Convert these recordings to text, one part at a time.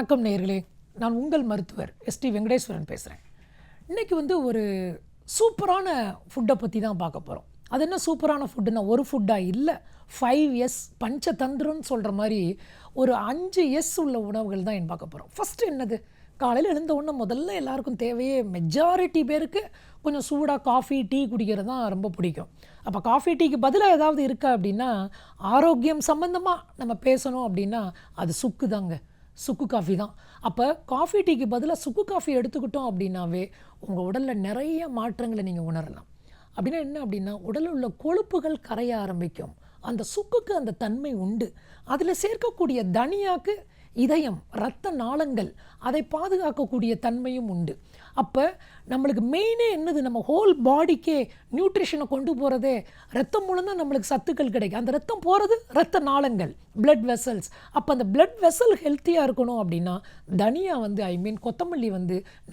வணக்கம் நேயர்களே, நான் உங்கள் மருத்துவர் எஸ்டி வெங்கடேஸ்வரன் பேசுகிறேன். இன்றைக்கி ஒரு சூப்பரான ஃபுட்டை பற்றி தான் பார்க்க போகிறோம். அது என்ன சூப்பரான ஃபுட்டுன்னா, ஒரு ஃபுட்டாக இல்லை, 5S பஞ்சதந்திரம்னு சொல்கிற மாதிரி ஒரு 5S உள்ள உணவுகள் தான் பார்க்க போகிறோம். ஃபஸ்ட்டு என்னது, காலையில் எழுந்த உடனே முதல்ல எல்லாருக்கும் தேவையே, மெஜாரிட்டி பேருக்கு கொஞ்சம் சூடாக காஃபி டீ குடிக்கிறது தான் ரொம்ப பிடிக்கும். அப்போ காஃபி டீக்கு பதிலாக ஏதாவது இருக்கா அப்படின்னா, ஆரோக்கியம் சம்மந்தமாக நம்ம பேசணும் அப்படின்னா அது சுக்கு தாங்க, சுக்கு காஃபி தான். அப்போ காஃபி டீக்கு பதிலாக சுக்கு காஃபி எடுத்துக்கிட்டோம் அப்படின்னாவே உங்கள் உடலில் நிறைய மாற்றங்களை நீங்கள் உணரலாம். அப்படின்னா என்ன அப்படின்னா, உடலில் உள்ள கொழுப்புகள் கரைய ஆரம்பிக்கும். அந்த சுக்குக்கு அந்த தன்மை உண்டு. அதில் சேர்க்கக்கூடிய தனியாக்கு இதயம், இரத்த நாளங்கள், அதை பாதுகாக்கக்கூடிய தன்மையும் உண்டு. அப்போ நம்மளுக்கு மெயினே என்னது, நம்ம ஹோல் பாடிக்கே நியூட்ரிஷனை கொண்டு போகிறதே ரத்தம் மூலம் தான் நம்மளுக்கு சத்துக்கள் கிடைக்கும். அந்த ரத்தம் போகிறது இரத்த நாளங்கள், பிளட் வெசல்ஸ். அப்போ அந்த பிளட் வெசல் ஹெல்த்தியாக இருக்கணும் அப்படின்னா தனியா கொத்தமல்லி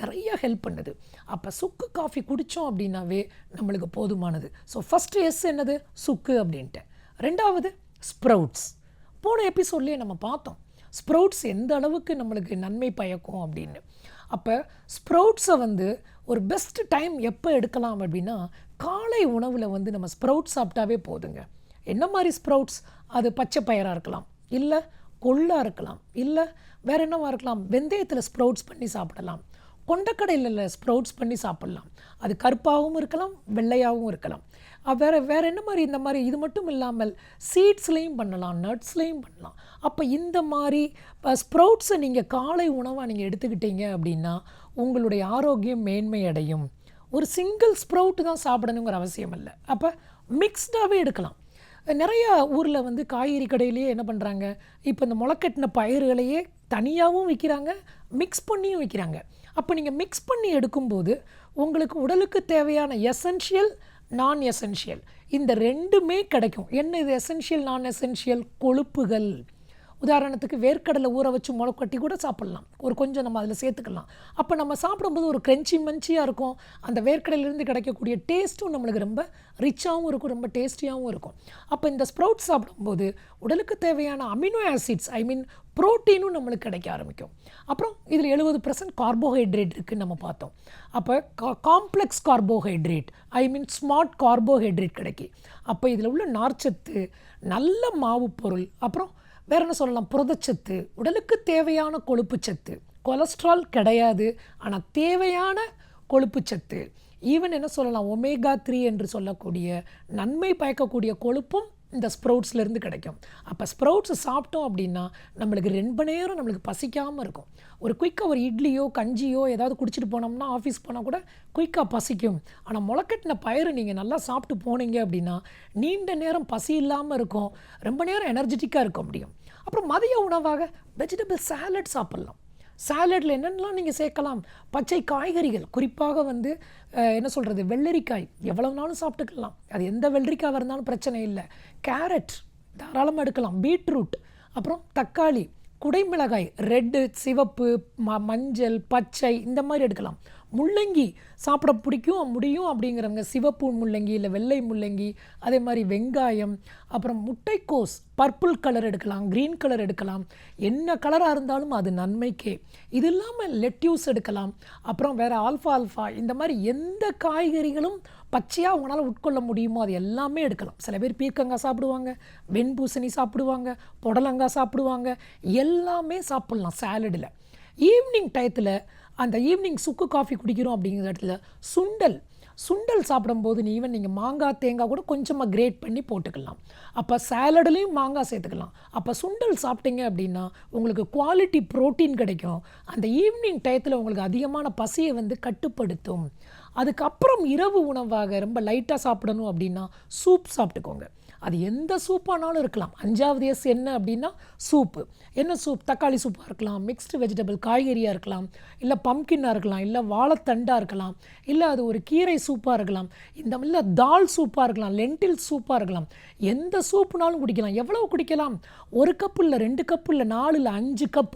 நிறைய ஹெல்ப் பண்ணுது. அப்போ சுக்கு காஃபி குடித்தோம் அப்படின்னாவே நம்மளுக்கு போதுமானது. ஸோ ஃபஸ்ட்டு என்னது, சுக்கு அப்படின்ட்டு. ரெண்டாவது ஸ்ப்ரவுட்ஸ். போன எபிசோட்லேயே நம்ம பார்த்தோம் ஸ்ப்ரவுட்ஸ் எந்த அளவுக்கு நம்மளுக்கு நன்மை பயக்கும் அப்படின்னு. அப்போ ஸ்ப்ரவுட்ஸை ஒரு பெஸ்ட் டைம் எப்போ எடுக்கலாம் அப்படின்னா, காலை உணவில் நம்ம ஸ்ப்ரவுட்ஸ் சாப்பிட்டாவே போதுங்க. என்ன மாதிரி ஸ்ப்ரவுட்ஸ்? அது பச்சை பயிராக இருக்கலாம், இல்லை கொள்ளாக இருக்கலாம், இல்லை வேறு என்னவாக இருக்கலாம், வெந்தயத்தில் ஸ்ப்ரவுட்ஸ் பண்ணி சாப்பிடலாம், கொண்டக்கடையில் ஸ்ப்ரவுட்ஸ் பண்ணி சாப்பிட்லாம். அது கருப்பாகவும் இருக்கலாம், வெள்ளையாகவும் இருக்கலாம். வேறு என்ன மாதிரி, இந்த மாதிரி இது மட்டும் இல்லாமல் சீட்ஸ்லேயும் பண்ணலாம், நட்ஸ்லேயும் பண்ணலாம். அப்போ இந்த மாதிரி ஸ்ப்ரவுட்ஸை நீங்கள் காலை உணவாக நீங்கள் எடுத்துக்கிட்டீங்க அப்படின்னா உங்களுடைய ஆரோக்கியம் மேன்மை அடையும். ஒரு சிங்கிள் ஸ்ப்ரவுட் தான் சாப்பிடணுங்கிற அவசியம் இல்லை. அப்போ மிக்ஸ்டாகவே எடுக்கலாம். நிறையா ஊரில் காய்கறி கடையிலேயே என்ன பண்ணுறாங்க, இப்போ இந்த முளைக்கட்டின பயிர்களையே தனியாகவும் விற்கிறாங்க, மிக்ஸ் பண்ணியும் விற்கிறாங்க. அப்போ நீங்கள் மிக்ஸ் பண்ணி எடுக்கும்போது உங்களுக்கு உடலுக்கு தேவையான எசென்ஷியல், நான் எசென்ஷியல், இந்த ரெண்டுமே கிடைக்கும். என்ன இது எசென்ஷியல், நான் எசென்ஷியல்? கொழுப்புகள். உதாரணத்துக்கு வேர்க்கடலை ஊற வச்சு முளைக்கட்டி கூட சாப்பிட்லாம், ஒரு கொஞ்சம் நம்ம அதில் சேர்த்துக்கலாம். அப்போ நம்ம சாப்பிடும்போது ஒரு க்ரன்ச்சி மஞ்சியாக இருக்கும். அந்த வேர்க்கடலையிலேருந்து கிடைக்கக்கூடிய டேஸ்ட்டும் நம்மளுக்கு ரொம்ப ரிச்சாகவும் இருக்கும், ரொம்ப டேஸ்டியாகவும் இருக்கும். அப்போ இந்த ஸ்ப்ரவுட்ஸ் சாப்பிடும்போது உடலுக்கு தேவையான அமினோ ஆசிட்ஸ், புரோட்டீனும் நம்மளுக்கு கிடைக்க ஆரம்பிக்கும். அப்புறம் இதில் 70% கார்போஹைட்ரேட் இருக்குதுன்னு நம்ம பார்த்தோம். அப்போ காம்ப்ளெக்ஸ் கார்போஹைட்ரேட், ஸ்மார்ட் கார்போஹைட்ரேட் கிடைக்கும். அப்போ இதில் உள்ள நார்ச்சத்து, நல்ல மாவு பொருள், அப்புறம் வேறு என்ன சொல்லலாம், புரதச்சத்து, உடலுக்கு தேவையான கொழுப்புச்சத்து, கொலஸ்ட்ரால் கிடையாது ஆனால் தேவையான கொழுப்புச்சத்து, ஈவன் என்ன சொல்லலாம், ஒமேகா 3 என்று சொல்லக்கூடிய நன்மை பயக்கக்கூடிய கொழுப்பும் இந்த ஸ்ப்ரவுட்ஸ்லேருந்து கிடைக்கும். அப்போ ஸ்ப்ரவுட்ஸ் சாப்பிட்டோம் அப்படின்னா நம்மளுக்கு ரொம்ப நேரம் நம்மளுக்கு பசிக்காமல் இருக்கும். ஒரு குயிக்காக ஒரு இட்லியோ கஞ்சியோ ஏதாவது குடிச்சிட்டு போனோம்னா ஆஃபீஸ் போனால் கூட குயிக்காக பசிக்கும். ஆனால் முளைக்கட்டின பயிறு நீங்கள் நல்லா சாப்பிட்டு போனீங்க அப்படின்னா நீண்ட நேரம் பசி இல்லாமல் இருக்கும், ரொம்ப நேரம் எனர்ஜெட்டிக்காக இருக்க முடியும். அப்புறம் மதிய உணவாக வெஜிடபிள் சாலட் சாப்பிட்லாம். சாலட்டில் என்னென்னலாம் நீங்கள் சேர்க்கலாம், பச்சை காய்கறிகள், குறிப்பாக என்ன சொல்கிறது, வெள்ளரிக்காய் எவ்வளவு நாளும் சாப்பிட்டுக்கலாம். அது எந்த வெள்ளரிக்காய் இருந்தாலும் பிரச்சனை இல்லை. கேரட் தாராளமாக எடுக்கலாம், பீட்ரூட், அப்புறம் தக்காளி, குடைமிளகாய், ரெட்டு, சிவப்பு, மஞ்சள், பச்சை, இந்த மாதிரி எடுக்கலாம். முள்ளங்கி சாப்பிட முடியும் அப்படிங்கிறவங்க சிவப்பு முள்ளங்கி இல்லை வெள்ளை முள்ளங்கி, அதே மாதிரி வெங்காயம், அப்புறம் முட்டைக்கோஸ், பர்பிள் கலர் எடுக்கலாம், க்ரீன் கலர் எடுக்கலாம், என்ன கலராக இருந்தாலும் அது நன்மைக்கே. இது இல்லாமல் லெட்யூஸ் எடுக்கலாம். அப்புறம் வேறு ஆல்ஃபா, இந்த மாதிரி எந்த காய்கறிகளும் பச்சையாக அவங்களால உட்கொள்ள முடியுமோ அது எல்லாமே எடுக்கலாம். சில பேர் பீர்க்கங்காய் சாப்பிடுவாங்க, வெண்பூசணி சாப்பிடுவாங்க, புடலங்காய் சாப்பிடுவாங்க, எல்லாமே சாப்பிட்லாம் சாலடில். ஈவினிங் டயத்தில் அந்த ஈவினிங் சுக்கு காஃபி குடிக்கிறோம் அப்படிங்கிற இடத்துல சுண்டல் சாப்பிடும்போது நீங்கள் மாங்காய், தேங்காய் கூட கொஞ்சமாக கிரேட் பண்ணி போட்டுக்கலாம். அப்போ சாலட்லேயும் மாங்காய் சேர்த்துக்கலாம். அப்போ சுண்டல் சாப்பிட்டீங்க அப்படின்னா உங்களுக்கு குவாலிட்டி ப்ரோட்டீன் கிடைக்கும். அந்த ஈவினிங் டயத்தில் உங்களுக்கு அதிகமான பசியை கட்டுப்படுத்தும். அதுக்கப்புறம் இரவு உணவாக ரொம்ப லைட்டாக சாப்பிடணும் அப்படின்னா சூப் சாப்பிட்டுக்கோங்க. அது எந்த சூப்பானாலும் இருக்கலாம். 5வது என்ன அப்படின்னா சூப்பு. என்ன சூப்? தக்காளி சூப்பாக இருக்கலாம், மிக்ஸ்டு வெஜிடபிள் காய்கறியாக இருக்கலாம், இல்லை பம்கின்னாக இருக்கலாம், இல்லை வாழைத்தண்டாக இருக்கலாம், இல்லை அது ஒரு கீரை சூப்பாக இருக்கலாம், இல்லை தால் சூப்பாக இருக்கலாம், லென்டில் சூப்பாக இருக்கலாம். எந்த சூப்புனாலும் குடிக்கலாம். எவ்வளோ குடிக்கலாம்? 1 கப் இல்லை, 2 கப் இல்லை, 4 இல்லை, 5 கப்,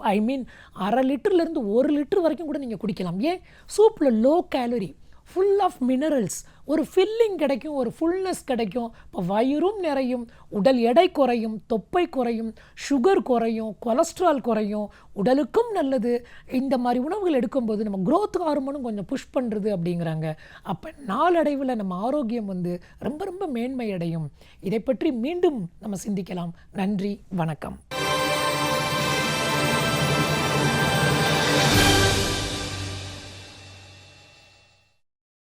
அரை லிட்டர்லேருந்து 1 லிட்டர் வரைக்கும் கூட நீங்கள் குடிக்கலாம். ஏன்? சூப்பில் low calorie, full of minerals, ஒரு ஃபில்லிங் கிடைக்கும், ஒரு ஃபுல்னஸ் கிடைக்கும். இப்போ வயிறும் நிறையும், உடல் எடை குறையும், தொப்பை குறையும், சுகர் குறையும், கொலஸ்ட்ரால் குறையும், உடலுக்கும் நல்லது. இந்த மாதிரி உணவுகள் எடுக்கும்போது நம்ம growth ஹார்மோனும் கொஞ்சம் புஷ் பண்ணுறது அப்படிங்கிறாங்க. அப்போ நாளடைவில் நம்ம ஆரோக்கியம் வந்து ரொம்ப ரொம்ப மேன்மை அடையும். இதை பற்றி மீண்டும் நம்ம சிந்திக்கலாம். நன்றி, வணக்கம்.